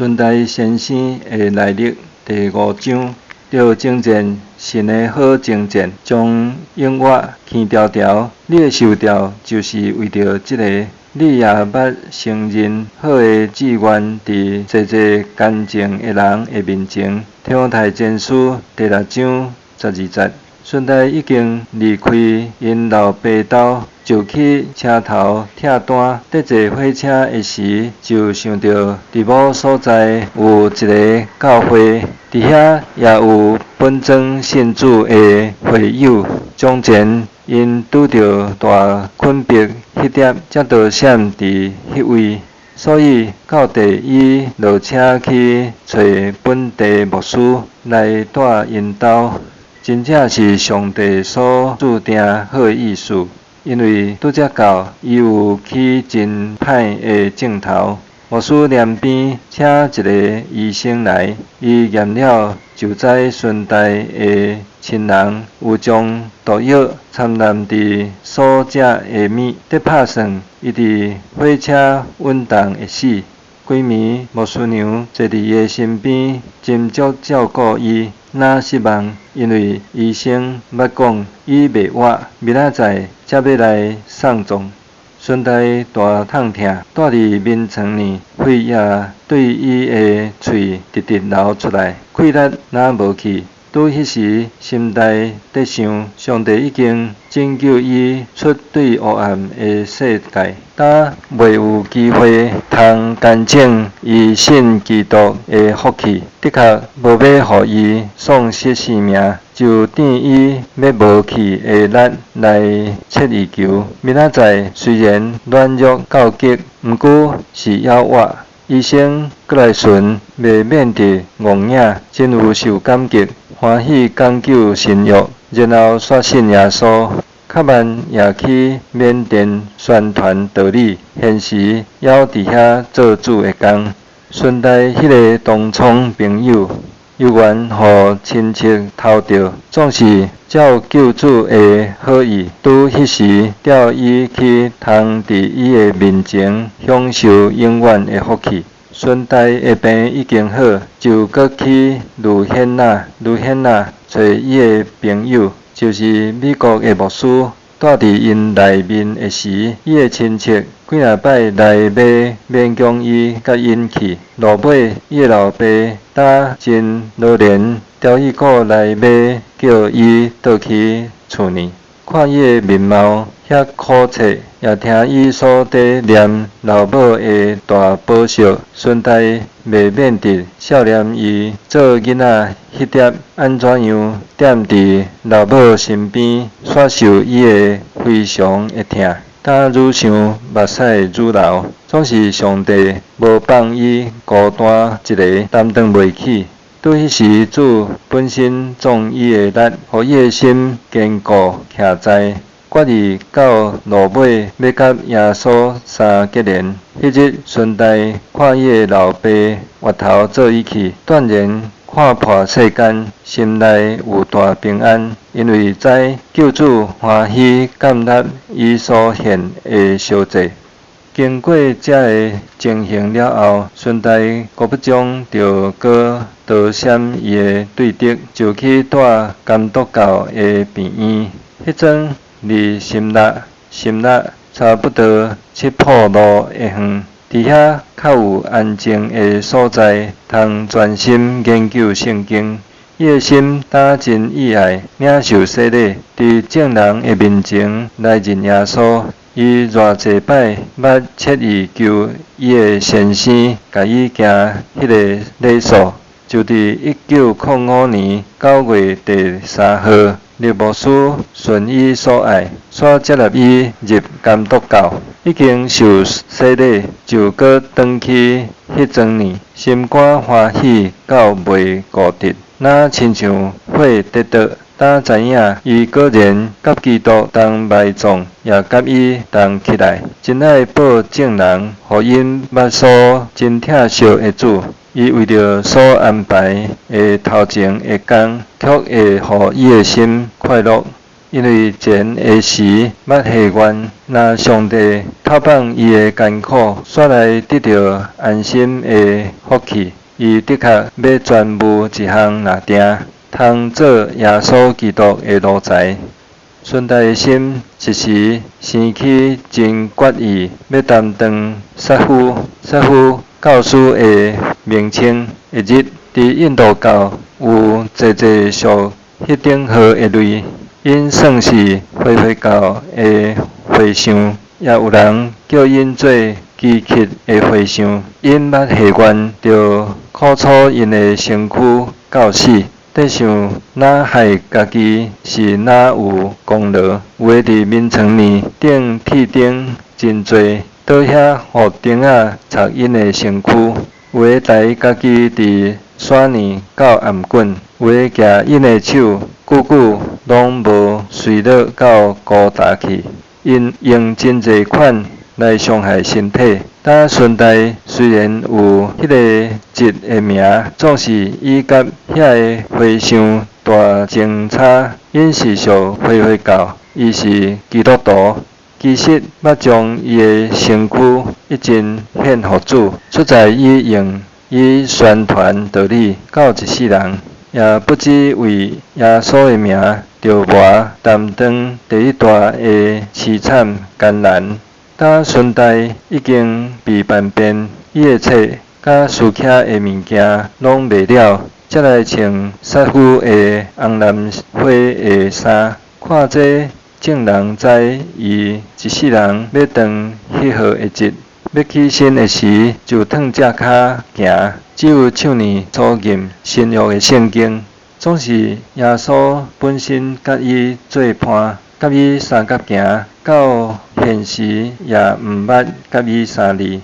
孙大先生的内力第5章，要征战神的好征战，将永远牵条条。你的受调就是为着这个。你也捌承认好的志愿，伫济济干净的人的面前。提摩太前书第6章12节。孙大已经离开因老爸兜，就去车头拆单，得坐火车的时，就想到伫某所在有一个教会，伫遐也有本庄信主的会友。从前因拄着大困迫，迄点才倒闪伫迄位，所以到地伊落车去找本地牧师来带因兜。真正是上帝所注定好的意思，因为拄则到，伊有起真歹的镜头。牧师连边请一个医生来，伊验了就知孙大的亲人有将毒药掺染伫所食的物，得拍算伊伫火车运动会死。规暝牧师娘坐伫伊的身边，斟酌照顾伊。若失望，因为医生捌讲伊袂活，明仔载才要来送葬。孙大大痛痛，住伫眠床呢，血液对伊的喙直直流出来，气力若无去。拄迄时，心内在想，上帝已经拯救伊出对黑暗的世界，但袂有机会通干净伊信基督的福气，的确无要互伊丧失性命，就等伊要无去的力来切伊球。明仔载虽然软弱到极，毋过是要活。医生过来巡，袂免得戆影，真有受感激，欢喜讲究神药，然后刷信耶稣。较慢也去缅甸宣传道理，现时还伫遐做主的工。顺带迄个同窗朋友，有缘互亲戚偷着，总是照救主的好意，拄迄时调伊去通伫伊的面前享受永远的福气。孙大的病已经好，就搁去卢显那找伊的朋友，就是美国的牧师。住伫因内面的时，伊的亲戚几啊摆来要勉强伊甲因去，落尾伊的老爸打真老练，调伊个来要叫伊倒去厝呢。看伊的面貌遐苦切，也听伊所在念老母的大宝惜，孙大袂免得少年伊做囡仔迄点安怎样踮伫老母身边，煞受伊的非常的疼。但愈想目屎愈流，总是上帝无放伊孤单一个，担当袂起。拄迄时，主本身壮伊的力，互伊的心坚固徛在，决意到落尾要甲耶稣相结连。迄日，顺带看伊的老爸回头做伊去，断然看破世间，心内有大平安，因为知救主欢喜感纳伊所献的烧祭。经过这个情形了后，孙大国不将着搁倒闪伊的对敌，就去住监督教的病院。迄阵离心力差不多7步路的远，伫遐较有安静的所在，通专心研究圣经。伊的心胆真意爱，领受洗礼，伫众人的面前来认耶稣。伊偌济摆捌切伊求伊的先生，甲伊行迄个礼数，就伫1905年9月第3號，律牧师顺伊所爱，煞接纳伊入监督教，已经受洗礼，就搁转去迄庄呢，心肝欢喜到袂固定，若亲像火得倒。当知影伊果然甲基督同埋葬，也甲伊同起来，真爱报众人，互因捌所真疼惜的主。伊为着所安排的头前的工，却会互伊的心快乐。因为前下时捌下愿，若上帝透放伊的艰苦，煞来得到安心的福气。伊的确要全部一项拿定，通做耶稣基督的奴才。顺带的心一时生起真决意，要担当杀夫教师的名称。一日，伫印度教有济属迄顶号的类，因算是回教的和尚，也有人叫因做基乞的和尚。因捌下愿，就苦楚因的身躯到死。得想哪害家己是哪有功劳，有诶伫眠床呢顶铁钉真多，倒遐互钉仔插因的身躯；有诶台家己伫山呢到颔棍，有诶举因的手久拢无随落到高达去，因用真侪款来伤害身体。但顺带虽然有迄个节的名，总是以甲遐个和尚大前差。因是属回教，伊是基督徒，其实捌将伊的身躯一真献互主，出在伊用伊宣传道理到一世人，也不知为耶稣的名着无担当第一大的凄惨艰难。但顺带已经被办遍，伊的册甲书徛的物件拢卖了，才来穿杀夫的红蓝花的衫。看这众人知伊一世人要当迄号的节，要起身的时就脱只骹行，只有手呢粗吟新约的圣经，总是耶稣本身甲伊做伴，甲伊相甲行。到现时也毋捌甲伊相离。